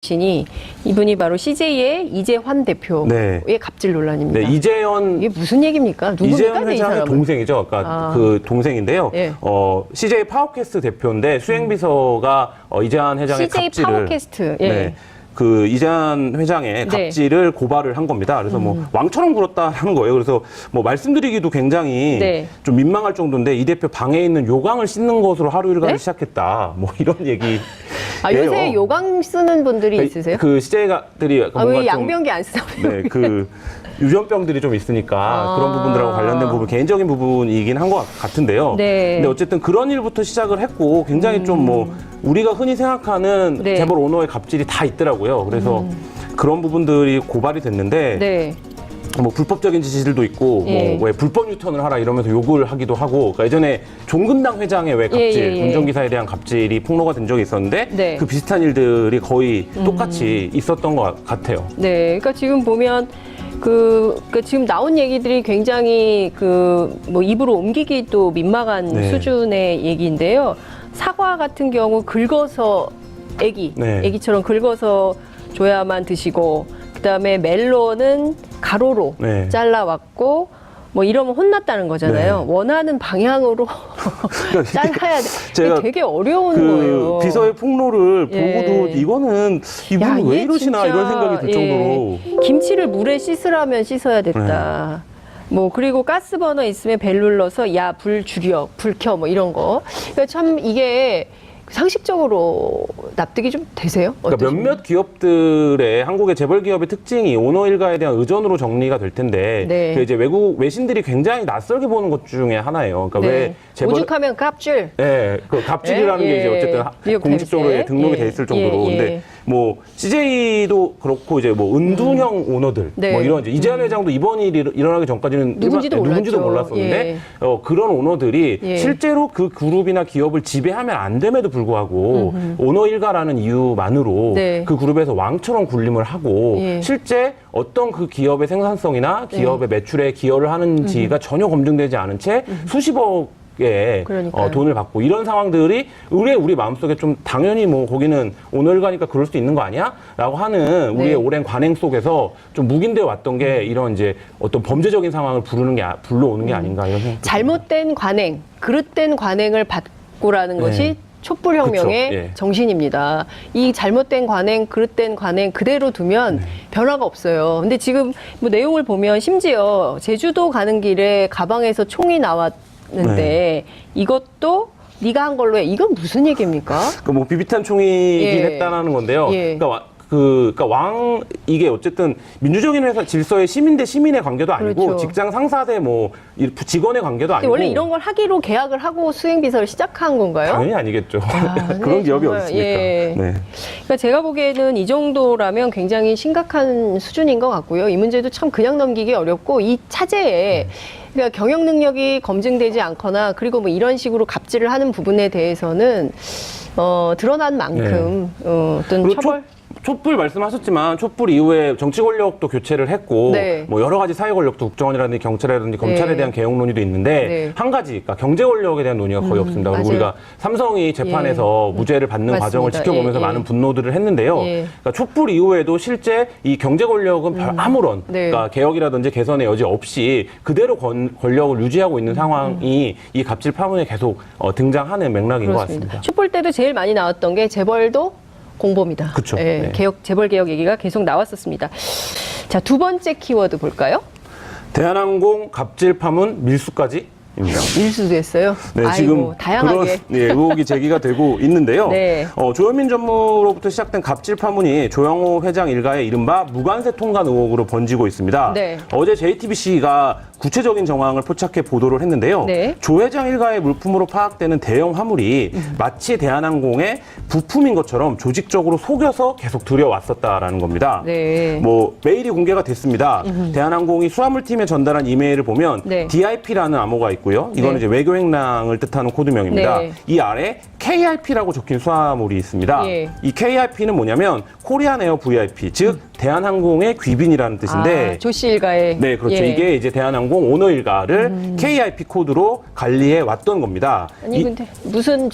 신이 이분이 바로 CJ의 이재환 대표의 네. 갑질 논란입니다. 네, 이재현 이게 무슨 얘기입니까? 누굽니까? 이재현 회장의 동생이죠. 그러니까 그 동생인데요. 예. CJ 파워캐스트 대표인데 수행비서가 이재현 회장의 CJ 갑질을 파워캐스트. 예. 네. 그 이재현 회장의 갑질을 고발을 한 겁니다. 그래서 뭐 왕처럼 굴었다는 거예요. 그래서 뭐 말씀드리기도 굉장히 네. 좀 민망할 정도인데 이 대표 방에 있는 요강을 씻는 것으로 하루 일과를 네? 시작했다. 뭐 이런 얘기. 아, 요새 요강 쓰는 분들이 있으세요? 그 CJ가들이 왜 양변기 안 쓰나 봐요? 네, 그 유전병들이 좀 있으니까 그런 부분들하고 관련된 부분, 개인적인 부분이긴 한 것 같은데요. 네. 근데 어쨌든 그런 일부터 시작을 했고 굉장히 좀 뭐 우리가 흔히 생각하는 네. 재벌 오너의 갑질이 다 있더라고요. 그래서 그런 부분들이 고발이 됐는데 네. 뭐 불법적인 지시들도 있고 예. 뭐 왜 불법 유턴을 하라 이러면서 욕을 하기도 하고 그러니까 예전에 종근당 회장의 왜 갑질, 예. 운전기사에 대한 갑질이 폭로가 된 적이 있었는데 네. 그 비슷한 일들이 거의 똑같이 있었던 것 같아요. 네. 그러니까 지금 보면 그러니까 지금 나온 얘기들이 굉장히 뭐 입으로 옮기기도 민망한 네. 수준의 얘기인데요. 사과 같은 경우 긁어서 네. 애기처럼 긁어서 줘야만 드시고 그다음에 멜론은 가로로 네. 잘라왔고 뭐 이러면 혼났다는 거잖아요. 네. 원하는 방향으로 잘라야 돼. 제가 되게 어려운 그 거예요. 비서의 폭로를 예. 보고도 이거는 이분 야, 왜 이게 이러시나 진짜, 이런 생각이 들 정도로 김치를 물에 씻으라면 씻어야 됐다. 뭐 그리고 가스버너 있으면 벨 눌러서 야 불 줄여 불 켜 뭐 이런 거. 그러니까 참 이게 상식적으로 납득이 좀 되세요? 그러니까 어떠십니까? 몇몇 기업들의 한국의 재벌 기업의 특징이 오너 일가에 대한 의존으로 정리가 될 텐데 네. 그 이제 외국 외신들이 굉장히 낯설게 보는 것 중에 하나예요. 그러니까 왜 재벌 오죽하면 갑질. 네, 그 갑질이라는 예, 게 이제 예. 어쨌든 뉴욕 공식적으로 타임스에. 등록이 예. 돼 있을 정도로 예, 예. 근데 뭐 CJ도 그렇고 이제 뭐 은둔형 오너들 네. 뭐 이런 이제 이재현 회장도 이번 일이 일어나기 전까지는 누군지도 누군지도 몰랐죠. 몰랐었는데 예. 그런 오너들이 예. 실제로 그 그룹이나 기업을 지배하면 안 됨에도 불구하고 오너 일가라는 이유만으로 네. 그 그룹에서 왕처럼 군림을 하고 예. 실제 어떤 그 기업의 생산성이나 기업의 매출에 기여를 하는지가 전혀 검증되지 않은 채 수십억 에 그러니까요. 돈을 받고 이런 상황들이 우리 마음속에 좀 당연히 뭐 거기는 오늘가니까 그럴 수도 있는 거 아니야? 라고 하는 우리의 네. 오랜 관행 속에서 좀 묵인되어 왔던 게 이런 이제 어떤 범죄적인 상황을 불러오는 게 아닌가 이런 생각. 잘못된 관행, 그릇된 관행을 바꾸라는 네. 것이 촛불혁명의 그쵸. 예. 정신입니다. 이 잘못된 관행, 그릇된 관행 그대로 두면 네. 변화가 없어요. 근데 지금 뭐 내용을 보면 심지어 제주도 가는 길에 가방에서 총이 나왔는데 네. 이것도 네가 한 걸로 해. 이건 무슨 얘기입니까? 그 뭐 비비탄 총이긴 예. 했다라는 건데요. 예. 그러니까 왕 이게 어쨌든 민주적인 회사 질서의 시민 대 시민의 관계도 아니고 그렇죠. 직장 상사 대 뭐 직원의 관계도 근데 아니고 원래 이런 걸 하기로 계약을 하고 수행비서를 시작한 건가요? 당연히 아니겠죠. 근데 그런 기업이 정말, 어디 있습니까? 예. 네. 그러니까 제가 보기에는 이 정도라면 굉장히 심각한 수준인 것 같고요. 이 문제도 참 그냥 넘기기 어렵고 이 차제에 그러니까 경영 능력이 검증되지 않거나 그리고 뭐 이런 식으로 갑질을 하는 부분에 대해서는 드러난 만큼 어떤 그리고 처벌 촛불 말씀하셨지만 촛불 이후에 정치 권력도 교체를 했고 네. 뭐 여러 가지 사회 권력도 국정원이라든지 경찰이라든지 검찰에 네. 대한 개혁 논의도 있는데 네. 한 가지 그러니까 경제 권력에 대한 논의가 거의 없습니다. 그리고 맞아요. 우리가 삼성이 재판에서 무죄를 받는 맞습니다. 과정을 지켜보면서 예, 예. 많은 분노들을 했는데요. 예. 그러니까 촛불 이후에도 실제 이 경제 권력은 별 아무런 네. 그러니까 개혁이라든지 개선의 여지 없이 그대로 권력을 유지하고 있는 상황이 이 갑질 파문에 계속 등장하는 맥락인 것 같습니다. 촛불 때도 제일 많이 나왔던 게 재벌도 공범이다. 그쵸. 예, 네. 재벌 개혁 얘기가 계속 나왔었습니다. 자, 두 번째 키워드 볼까요? 대한항공 갑질 파문 밀수까지. 밀수도 했어요. 네, 아이고, 지금 다양하게. 그런 의혹이 제기가 되고 있는데요. 네. 조현민 전무로부터 시작된 갑질 파문이 조영호 회장 일가의 이른바 무관세 통관 의혹으로 번지고 있습니다. 네. 어제 JTBC가 구체적인 정황을 포착해 보도를 했는데요. 네. 조 회장 일가의 물품으로 파악되는 대형 화물이 마치 대한항공의 부품인 것처럼 조직적으로 속여서 계속 들여왔었다라는 겁니다. 네. 뭐 메일이 공개가 됐습니다. 대한항공이 수화물팀에 전달한 이메일을 보면 네. DIP라는 암호가 있고요. 이거는 네. 이제 외교행랑을 뜻하는 코드명입니다. 네. 이 아래 KRP라고 적힌 수화물이 있습니다. 예. 이 KRP는 뭐냐면 코리안 에어 VIP, 즉 대한항공의 귀빈이라는 뜻인데 조씨 일가의 네, 그렇죠. 예. 이게 이제 대한항공 오너 일가를 KIP 코드로 관리해 왔던 겁니다. 아니 근데 무슨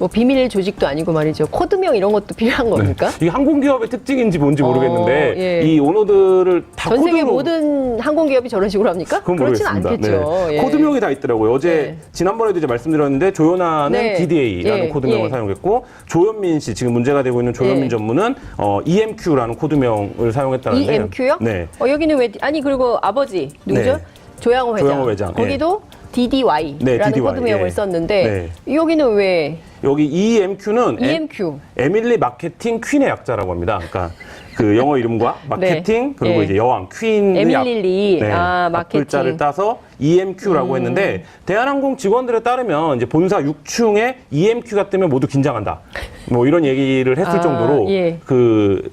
뭐 비밀 조직도 아니고 말이죠. 코드명 이런 것도 필요한 겁니까? 이게 항공기업의 특징인지 뭔지 모르겠는데 예. 이 오너들을 다 전 세계 코드로 모든 항공기업이 저런 식으로 합니까? 그건 그렇진 모르겠습니다. 않겠죠. 네. 예. 코드명이 다 있더라고요. 어제 네. 지난번에도 이제 말씀드렸는데 조연아는 네. DDA라는 예. 코드명을 예. 사용했고 조현민 씨 지금 문제가 되고 있는 조현민 예. 전무는 EMQ라는 코드명을 사용했다는데 EMQ요? 네. 여기는 왜 아니 그리고 아버지 누구죠? 네. 조양호 회장. 조양호 회장, 거기도 DDY라는 네, DDY, 코드명을 예. 썼는데 여기는 왜 여기 EMQ는 EMQ? 에밀리 마케팅 퀸의 약자라고 합니다. 그러니까 그 영어 이름과 마케팅 네. 그리고 예. 이제 여왕 퀸의 에밀리 마케팅. 앞글자를 따서 EMQ라고 했는데 대한항공 직원들에 따르면 이제 본사 6층에 EMQ가 뜨면 모두 긴장한다. 뭐 이런 얘기를 했을 정도로 예.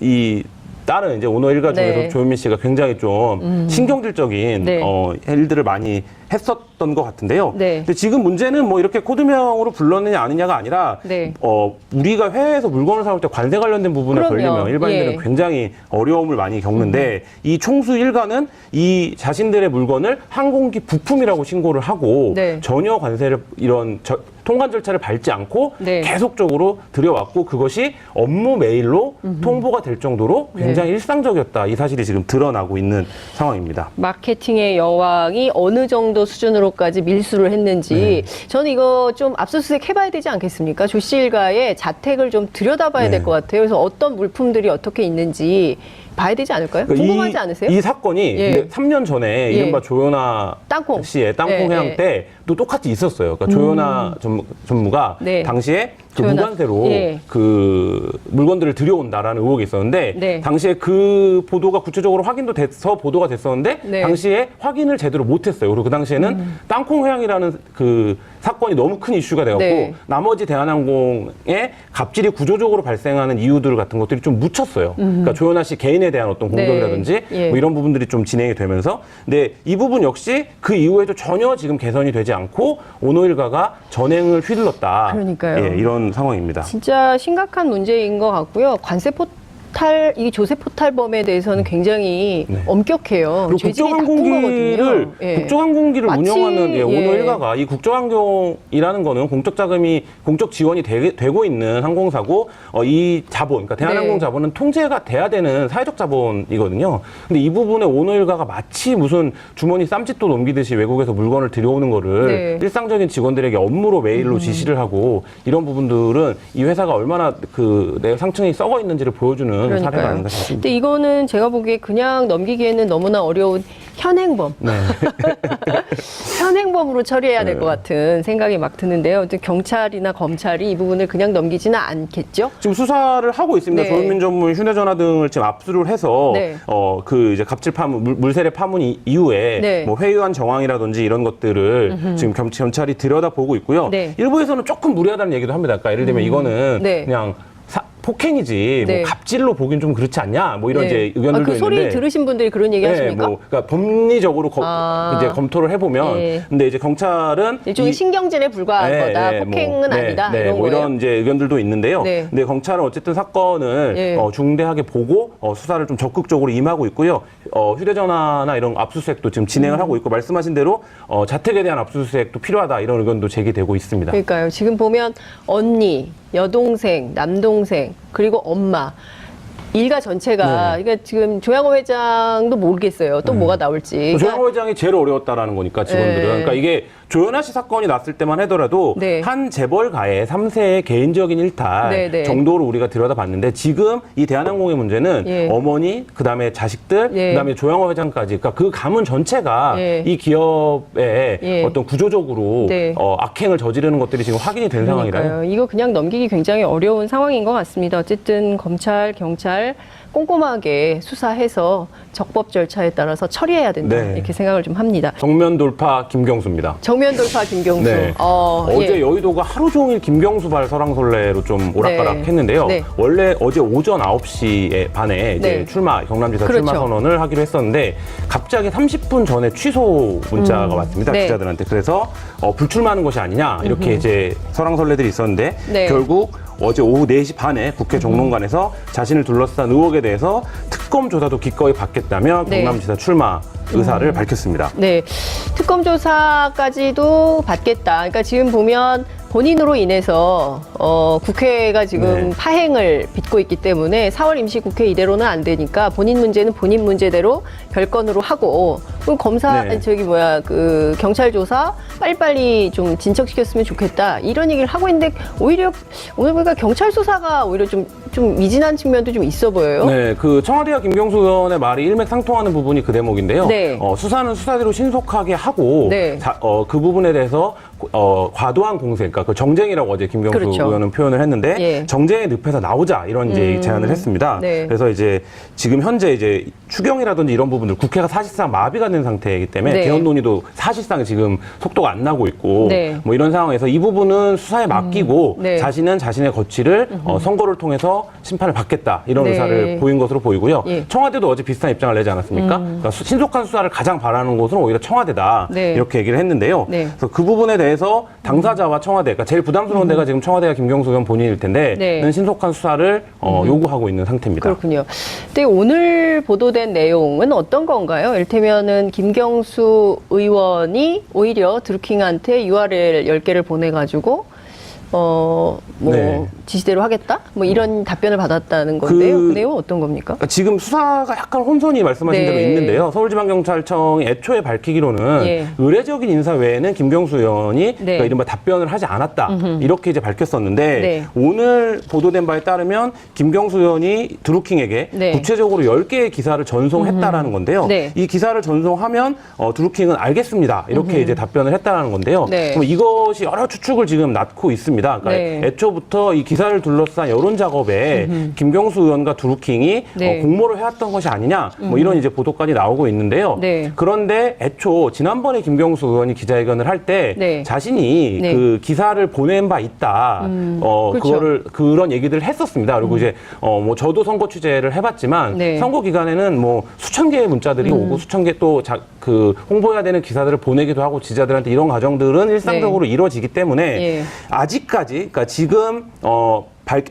이 다른 이제 오너 일가 중에서 네. 조현민 씨가 굉장히 좀 신경질적인 네. 일들을 많이 했었던 것 같은데요. 네. 근데 지금 문제는 뭐 이렇게 코드명으로 불렀느냐 아니냐가 아니라 네. 우리가 해외에서 물건을 사올 때 관세 관련된 부분에 그럼요. 걸리면 일반인들은 예. 굉장히 어려움을 많이 겪는데 이 총수 일가는 이 자신들의 물건을 항공기 부품이라고 신고를 하고 네. 전혀 관세를 통관 절차를 밟지 않고 네. 계속적으로 들여왔고 그것이 업무 메일로 통보가 될 정도로 굉장히 일상적이었다. 이 사실이 지금 드러나고 있는 상황입니다. 마케팅의 여왕이 어느 정도 수준으로까지 밀수를 했는지 저는 이거 좀 압수수색 해봐야 되지 않겠습니까? 조 씨 일가의 자택을 좀 들여다봐야 될 것 같아요. 그래서 어떤 물품들이 어떻게 있는지 봐야 되지 않을까요? 궁금하지 않으세요? 이 사건이 예. 근데 3년 전에 이른바 조연아 땅콩. 씨의 땅콩 예, 회항 예. 때도 똑같이 있었어요. 그러니까 조연아 전무가 네. 당시에 그 조연아, 무관세로 예. 그 물건들을 들여온다라는 의혹이 있었는데 네. 당시에 그 보도가 구체적으로 확인도 돼서 보도가 됐었는데 네. 당시에 확인을 제대로 못했어요. 그리고 그 당시에는 땅콩 회항이라는 그 사건이 너무 큰 이슈가 돼갖고 네. 나머지 대한항공에 갑질이 구조적으로 발생하는 이유들 같은 것들이 좀 묻혔어요. 그러니까 조연아 씨 개인에 대한 어떤 공격이라든지 네. 예. 뭐 이런 부분들이 좀 진행이 되면서 근데 이 부분 역시 그 이후에도 전혀 지금 개선이 되지 않고 오너 일가가 전행을 휘둘렀다. 그러니까요. 예, 이런 상황입니다. 진짜 심각한 문제인 것 같고요. 관세 포탈, 이 조세 포탈범에 대해서는 굉장히 네. 엄격해요. 그리고 죄질이 나쁜 거거든요. 예. 국정항공기를 마치, 운영하는 오너 예. 일가가 이 국정항공이라는 거는 공적 지원이 되고 있는 항공사고 이 자본, 그러니까 대한항공 네. 자본은 통제가 돼야 되는 사회적 자본이거든요. 근데 이 부분에 오너 일가가 마치 무슨 주머니 쌈짓돈 옮기듯이 외국에서 물건을 들여오는 거를 네. 일상적인 직원들에게 업무로 메일로 지시를 하고 이런 부분들은 이 회사가 얼마나 내 상층이 썩어 있는지를 보여주는 사례가 아닌가 싶습니다. 근데 이거는 제가 보기에 그냥 넘기기에는 너무나 어려운 현행범. 네. 현행범으로 처리해야 될 것 같은 생각이 막 드는데요. 경찰이나 검찰이 이 부분을 그냥 넘기지는 않겠죠? 지금 수사를 하고 있습니다. 네. 조현민 전무의 휴대전화 등을 지금 압수를 해서 네. 그 이제 갑질 파문, 물세례 파문 이후에 네. 뭐 회유한 정황이라든지 이런 것들을 지금 검찰이 들여다보고 있고요. 네. 일부에서는 조금 무리하다는 얘기도 합니다. 그러니까 예를 들면 이거는 네. 그냥 폭행이지 네. 뭐 갑질로 보긴 좀 그렇지 않냐 뭐 이런 이제 의견들도 그 소리 있는데 들으신 분들이 그런 얘기 하십니까? 그러니까 법리적으로 이제 검토를 해보면 예. 근데 이제 경찰은 일종의 신경질에 불과한 거다. 폭행은 아니다. 이런 뭐 거예요. 이런 이제 의견들도 있는데요. 네. 근데 경찰은 어쨌든 사건을 예. 중대하게 보고 수사를 좀 적극적으로 임하고 있고요. 휴대전화나 이런 압수수색도 지금 진행을 하고 있고 말씀하신 대로 자택에 대한 압수수색도 필요하다 이런 의견도 제기되고 있습니다. 그러니까요. 지금 보면 언니, 여동생, 남동생, 그리고 엄마. 일가 전체가 그러니까 지금 조양호 회장도 모르겠어요. 또 뭐가 나올지. 조양호 회장이 제일 어려웠다라는 거니까 직원들은. 네. 그러니까 이게 조연아 씨 사건이 났을 때만 하더라도 네. 한 재벌가의 3세의 개인적인 일탈 네, 네. 정도로 우리가 들여다봤는데 지금 이 대한항공의 문제는 예. 어머니, 그다음에 자식들, 예. 그다음에 조양호 회장까지 그러니까 그 가문 전체가 예. 이 기업의 예. 어떤 구조적으로 네. 악행을 저지르는 것들이 지금 확인이 된 상황이라요. 그러니까요. 이거 그냥 넘기기 굉장히 어려운 상황인 것 같습니다. 어쨌든 검찰, 경찰 꼼꼼하게 수사해서 적법 절차에 따라서 처리해야 된다. 네. 이렇게 생각을 좀 합니다. 정면 돌파 김경수입니다. 정면 돌파 김경수. 네. 어제 예. 여의도가 하루 종일 김경수발 설왕설래로 좀 오락가락했는데요. 네. 원래 어제 오전 9시 반에 이제 네. 경남지사 그렇죠. 출마 선언을 하기로 했었는데 갑자기 30분 전에 취소 문자가 왔습니다. 네. 기자들한테. 그래서 불출마하는 것이 아니냐 이렇게 이제 설왕설래들이 있었는데 네. 결국 어제 오후 4시 반에 국회 정론관에서 자신을 둘러싼 의혹에 대해서 특검 조사도 기꺼이 받겠다며 네. 경남지사 출마 의사를 밝혔습니다. 네. 특검 조사까지도 받겠다. 그러니까 지금 보면 본인으로 인해서 국회가 지금 네. 파행을 빚고 있기 때문에 4월 임시국회 이대로는 안 되니까 본인 문제는 본인 문제대로 별건으로 하고 그럼 검사 네. 그 경찰 조사 빨리빨리 좀 진척시켰으면 좋겠다 이런 얘기를 하고 있는데 오히려 오늘 보니까 경찰 수사가 오히려 좀 미진한 측면도 좀 있어 보여요. 네, 그 청와대와 김경수 의원의 말이 일맥상통하는 부분이 그 대목인데요. 네. 수사는 수사대로 신속하게 하고 네. 그 부분에 대해서 과도한 공세, 그러니까 그 정쟁이라고 어제 김경수 그렇죠. 의원은 표현을 했는데 예. 정쟁의 늪에서 나오자 이런 이제 제안을 했습니다. 네. 그래서 이제 지금 현재 이제 추경이라든지 이런 부분들 국회가 사실상 마비가 된 상태이기 때문에 네. 개헌 논의도 사실상 지금 속도가 안 나고 있고 네. 뭐 이런 상황에서 이 부분은 수사에 맡기고 네. 자신은 자신의 거취를 선거를 통해서 심판을 받겠다 이런 네. 의사를 보인 것으로 보이고요. 예. 청와대도 어제 비슷한 입장을 내지 않았습니까? 그러니까 신속한 수사를 가장 바라는 곳은 오히려 청와대다 네. 이렇게 얘기를 했는데요. 네. 그래서 그 부분에 대해서 당사자와 청와대, 그러니까 제일 부담스러운 데가 지금 청와대가 김경수 의원 본인일 텐데 네. 신속한 수사를 요구하고 있는 상태입니다. 그렇군요. 근데 오늘 보도된 내용은 어떤 건가요? 이를테면은 김경수 의원이 오히려 드루킹한테 URL 10개를 보내가지고 네. 지시대로 하겠다? 뭐 이런 답변을 받았다는 건데요. 그 내용은 어떤 겁니까? 그러니까 지금 수사가 약간 혼선이 말씀하신 네. 대로 있는데요. 서울지방경찰청이 애초에 밝히기로는 예. 의례적인 인사 외에는 김경수 의원이 네. 그러니까 이른바 답변을 하지 않았다. 이렇게 이제 밝혔었는데 네. 오늘 보도된 바에 따르면 김경수 의원이 드루킹에게 네. 구체적으로 10개의 기사를 전송했다라는 건데요. 네. 이 기사를 전송하면 드루킹은 알겠습니다. 이렇게 이제 답변을 했다라는 건데요. 네. 그럼 이것이 여러 추측을 지금 낳고 있습니다. 그러니까 네. 애초부터 이 기사를 둘러싼 여론 작업에 김경수 의원과 드루킹이 네. 공모를 해왔던 것이 아니냐, 뭐 이런 이제 보도까지 나오고 있는데요. 네. 그런데 애초 지난번에 김경수 의원이 기자회견을 할 때 네. 자신이 네. 그 기사를 보낸 바 있다, 그렇죠. 그런 얘기들을 했었습니다. 그리고 이제 뭐 저도 선거 취재를 해봤지만 네. 선거 기간에는 뭐 수천 개의 문자들이 오고 수천 개 또 그 홍보해야 되는 기사들을 보내기도 하고 지지자들한테 이런 과정들은 일상적으로 이루어지기 때문에 예. 아직까지, 그러니까 지금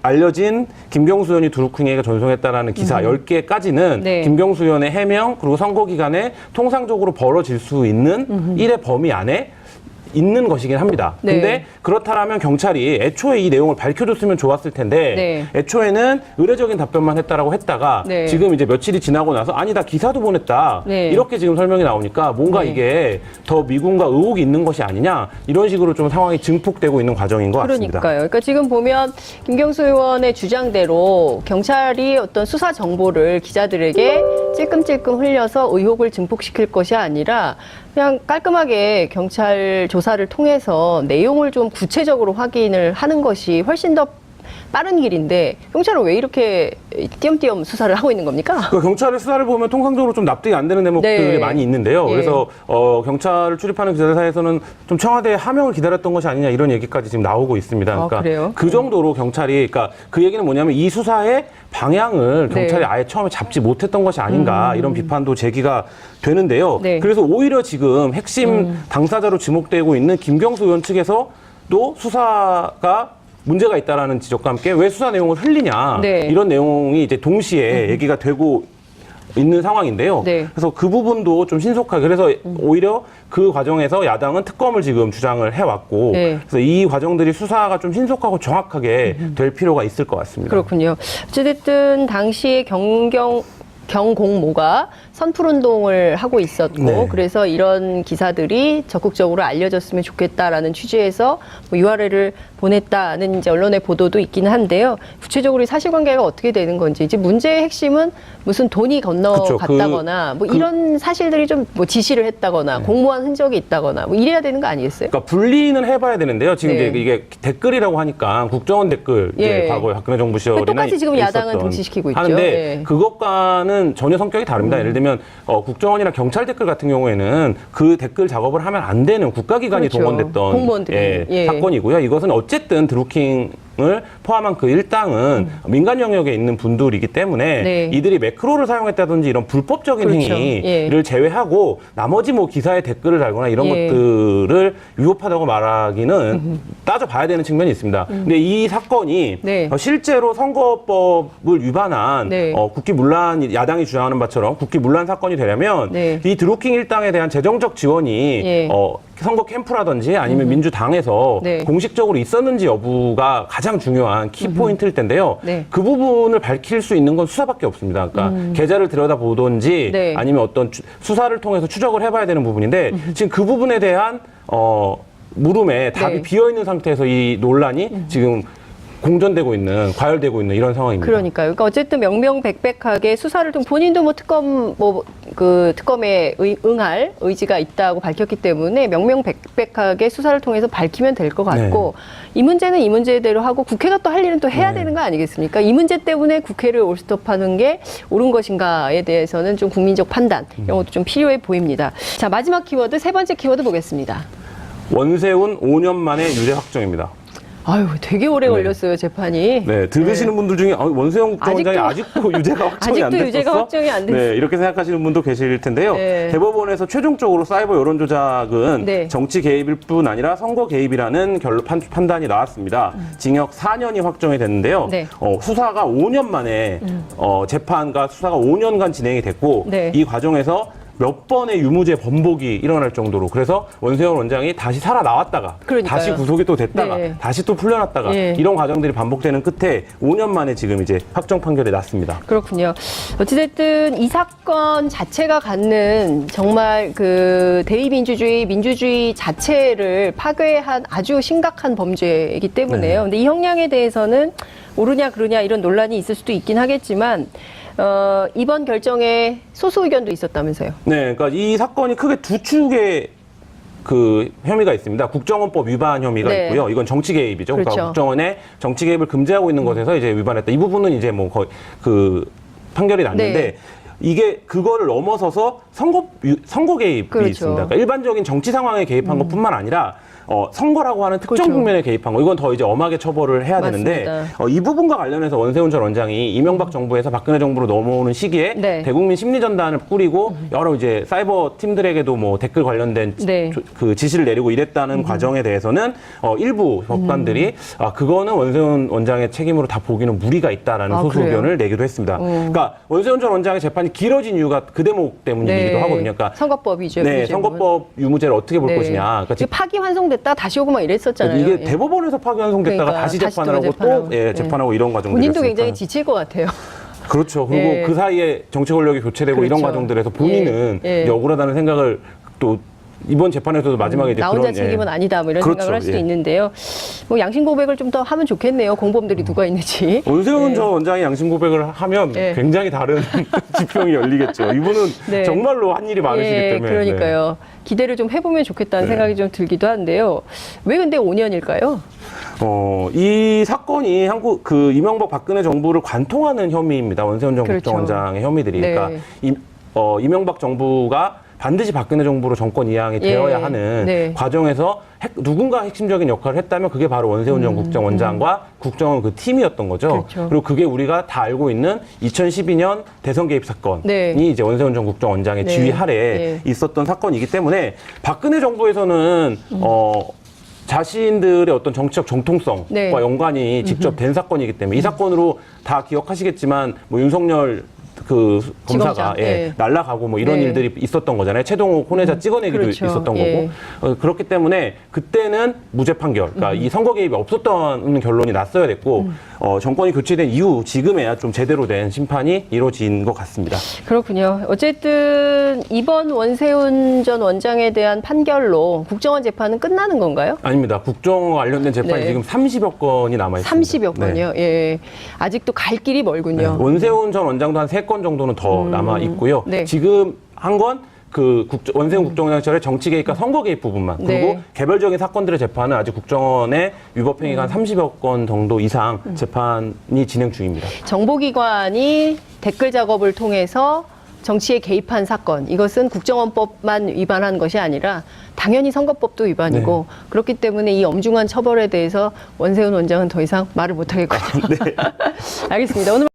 알려진 김경수 의원이 드루킹에게 전송했다라는 기사 10개까지는 네. 김경수 의원의 해명 그리고 선거 기간에 통상적으로 벌어질 수 있는 일의 범위 안에 있는 것이긴 합니다. 네. 근데 그렇다면 경찰이 애초에 이 내용을 밝혀줬으면 좋았을 텐데 네. 애초에는 의례적인 답변만 했다라고 했다가 네. 지금 이제 며칠이 지나고 나서 아니 나 기사도 보냈다 네. 이렇게 지금 설명이 나오니까 뭔가 네. 이게 더 미군과 의혹이 있는 것이 아니냐 이런 식으로 좀 상황이 증폭되고 있는 과정인 것 같습니다. 그러니까요. 그러니까 지금 보면 김경수 의원의 주장대로 경찰이 어떤 수사 정보를 기자들에게 찔끔찔끔 흘려서 의혹을 증폭시킬 것이 아니라 그냥 깔끔하게 경찰 조사를 통해서 내용을 좀 구체적으로 확인을 하는 것이 훨씬 더 빠른 길인데 경찰은 왜 이렇게 띄엄띄엄 수사를 하고 있는 겁니까? 그 경찰의 수사를 보면 통상적으로 좀 납득이 안 되는 대목들이 네. 많이 있는데요. 예. 그래서 경찰을 출입하는 기자들 사이에서는 좀 청와대의 하명을 기다렸던 것이 아니냐 이런 얘기까지 지금 나오고 있습니다. 그러니까 그래요? 그 정도로 경찰이, 그러니까 그 얘기는 뭐냐면 이 수사의 방향을 경찰이 네. 아예 처음에 잡지 못했던 것이 아닌가 이런 비판도 제기가 되는데요. 네. 그래서 오히려 지금 핵심 당사자로 지목되고 있는 김경수 의원 측에서도 수사가 문제가 있다라는 지적과 함께 왜 수사 내용을 흘리냐 네. 이런 내용이 이제 동시에 얘기가 되고 있는 상황인데요. 네. 그래서 그 부분도 좀 신속하게, 그래서 오히려 그 과정에서 야당은 특검을 지금 주장을 해왔고 네. 그래서 이 과정들이 수사가 좀 신속하고 정확하게 될 필요가 있을 것 같습니다. 그렇군요. 어쨌든 당시에 경공모가 선풀운동을 하고 있었고 네. 그래서 이런 기사들이 적극적으로 알려졌으면 좋겠다라는 취지에서 뭐 URL을 보냈다는 이제 언론의 보도도 있기는 한데요. 구체적으로 이 사실관계가 어떻게 되는 건지 이제 문제의 핵심은 무슨 돈이 건너갔다거나 뭐 이런 사실들이 좀 뭐 지시를 했다거나 공모한 흔적이 있다거나 뭐 이래야 되는 거 아니겠어요? 그러니까 분리는 해봐야 되는데요. 지금 네. 이제 이게 댓글이라고 하니까 국정원 댓글, 이제 예. 과거에 박근혜 정부 시절이나 똑같이 지금 야당은 있었던 등시시키고 있죠. 하는데 예. 그것과는 전혀 성격이 다릅니다. 예를 들면 국정원이나 경찰 댓글 같은 경우에는 그 댓글 작업을 하면 안 되는 국가기관이 그렇죠. 동원됐던 공무원들이. 예. 사건이고요. 이것은 어쨌든 드루킹 포함한 그 일당은 민간 영역에 있는 분들이기 때문에 네. 이들이 매크로를 사용했다든지 이런 불법적인 그렇죠. 행위를 예. 제외하고 나머지 뭐 기사에 댓글을 달거나 이런 예. 것들을 위법하다고 말하기는 따져봐야 되는 측면이 있습니다. 근데 이 사건이 네. 실제로 선거법을 위반한 네. 국기문란, 야당이 주장하는 바처럼 국기문란 사건이 되려면 네. 이 드루킹 일당에 대한 재정적 지원이 예. 선거 캠프라든지 아니면 민주당에서 네. 공식적으로 있었는지 여부가 가장 중요한 키포인트일 텐데요. 네. 그 부분을 밝힐 수 있는 건 수사밖에 없습니다. 그러니까 계좌를 들여다보든지 네. 아니면 어떤 수사를 통해서 추적을 해봐야 되는 부분인데 지금 그 부분에 대한 물음에 답이 네. 비어있는 상태에서 이 논란이 지금 공전되고 있는, 과열되고 있는 이런 상황입니다. 그러니까요. 그러니까 어쨌든 명명백백하게 수사를 통 본인도 뭐 특검에 응할 의지가 있다고 밝혔기 때문에 명명백백하게 수사를 통해서 밝히면 될 것 같고 이 문제는 이 문제대로 하고 국회가 또 할 일은 또 해야 되는 거 아니겠습니까? 이 문제 때문에 국회를 올스톱하는 게 옳은 것인가에 대해서는 좀 국민적 판단 이런 것도 좀 필요해 보입니다. 자, 마지막 키워드 세 번째 키워드 보겠습니다. 원세훈 5년 만에 유죄 확정입니다. 아유, 되게 오래 걸렸어요, 재판이. 네, 들으시는 분들 중에 원세훈 국정원장이 아직도 유죄가 확정이 안 됐었어? 아직도 유죄가 확정이 안 됐어. 네, 이렇게 생각하시는 분도 계실 텐데요. 네. 대법원에서 최종적으로 사이버 여론 조작은 네. 정치 개입일 뿐 아니라 선거 개입이라는 판단이 나왔습니다. 징역 4년이 확정이 됐는데요. 네. 수사가 5년 만에 재판과 수사가 5년간 진행이 됐고 네. 이 과정에서 몇 번의 유무죄 번복이 일어날 정도로 그래서 원세훈 원장이 다시 살아나왔다가 그러니까요. 다시 구속이 또 됐다가 네. 다시 또 풀려났다가 예. 이런 과정들이 반복되는 끝에 5년 만에 지금 이제 확정 판결이 났습니다. 그렇군요. 어찌됐든 이 사건 자체가 갖는 정말 그 대의민주주의, 민주주의 자체를 파괴한 아주 심각한 범죄이기 때문에요. 네. 근데 이 형량에 대해서는 옳으냐 그르냐 이런 논란이 있을 수도 있긴 하겠지만 이번 결정에 소수 의견도 있었다면서요. 네, 그러니까 이 사건이 크게 두 축의 그 혐의가 있습니다. 국정원법 위반 혐의가 네. 있고요. 이건 정치 개입이죠. 그러니까 그렇죠. 국정원의 정치 개입을 금지하고 있는 것에서 이제 위반했다. 이 부분은 이제 뭐 거의 그 판결이 났는데 네. 이게 그거를 넘어서서 선거 개입이 그렇죠. 있습니다. 그러니까 일반적인 정치 상황에 개입한 것뿐만 아니라 선거라고 하는 특정 그렇죠. 국면에 개입한 거 이건 더 이제 엄하게 처벌을 해야 되는데 맞습니다. 이 부분과 관련해서 원세훈 전 원장이 이명박 정부에서 박근혜 정부로 넘어오는 시기에 네. 대국민 심리전단을 꾸리고 여러 이제 사이버 팀들에게도 뭐 댓글 관련된 네. 그 지시를 내리고 이랬다는 과정에 대해서는 일부 법관들이 그거는 원세훈 원장의 책임으로 다 보기는 무리가 있다라는 소수 그래요? 의견을 내기도 했습니다. 그러니까 원세훈 전 원장의 재판이 길어진 이유가 그 대목 때문이기도 하거든요. 그러니까 선거법이죠. 네, 문제는. 선거법 유무죄를 어떻게 볼 네. 것이냐. 그러니까 이게 파기환송됐다 다시 오고 막 이랬었잖아요. 이게 예. 대법원에서 파기환송됐다가 그러니까 다시 다시 재판을 또 하고 재판하고. 또 재판하고 이런 과정들이 본인도 굉장히 지칠 것 같아요. 그렇죠. 그리고 예. 그 사이에 정치 권력이 교체되고 이런 그렇죠. 과정들에서 본인은 예. 예. 이제 억울하다는 생각을 또 이번 재판에서도 마지막에 이제 나 혼자 그런 책임은 아니다 뭐 이런 그렇죠. 생각을 할 수도 예. 있는데요. 뭐 양심 고백을 좀 더 하면 좋겠네요. 공범들이 누가 있는지. 원세훈 예. 전 원장이 양심 고백을 하면 예. 굉장히 다른 지평이 열리겠죠. 이분은 네. 정말로 한 일이 많으시기 예, 때문에. 그러니까요. 기대를 좀 해보면 좋겠다는 네. 생각이 좀 들기도 한데요. 왜 근데 5년일까요? 이 사건이 한국 그 이명박 박근혜 정부를 관통하는 혐의입니다. 원세훈 전 그렇죠. 국정원장의 혐의들이. 네. 그러니까 이명박 정부가 반드시 박근혜 정부로 정권 이양이 예. 되어야 하는 네. 과정에서 누군가 핵심적인 역할을 했다면 그게 바로 원세훈 전 국정원장과 국정원 그 팀이었던 거죠. 그렇죠. 그리고 그게 우리가 다 알고 있는 2012년 대선 개입 사건이 네. 이제 원세훈 전 국정원장의 네. 지휘 하에 네. 있었던 사건이기 때문에 박근혜 정부에서는 자신들의 어떤 정치적 정통성과 네. 연관이 직접 된 사건이기 때문에 이 사건으로 다 기억하시겠지만 뭐 윤석열 그 검사가 지검장, 예. 날라가고 뭐 이런 네. 일들이 있었던 거잖아요. 최동욱 혼외자 찍어내기도 그렇죠. 있었던 예. 거고 그렇기 때문에 그때는 무죄 판결, 그러니까 이 선거 개입이 없었던 결론이 났어야 됐고 정권이 교체된 이후 지금에야 좀 제대로 된 심판이 이루어진 것 같습니다. 그렇군요. 어쨌든 이번 원세훈 전 원장에 대한 판결로 국정원 재판은 끝나는 건가요? 아닙니다. 국정과 관련된 재판이 네. 지금 30여 건이 남아 있습니다. 30여 건이요. 예. 아직도 갈 길이 멀군요. 네, 원세훈 전 원장도 한 3건 정도는 더 남아 있고요. 네. 지금 한 건 그 원세훈 국정원장 시절의 정치 개입과 선거 개입 부분만 그리고 네. 개별적인 사건들의 재판은 아직 국정원의 위법 행위가 한 30여 건 정도 이상 재판이 진행 중입니다. 정보기관이 댓글 작업을 통해서 정치에 개입한 사건, 이것은 국정원법만 위반한 것이 아니라 당연히 선거법도 위반이고 그렇기 때문에 이 엄중한 처벌에 대해서 원세훈 원장은 더 이상 말을 못하겠군요. 알겠습니다. 오늘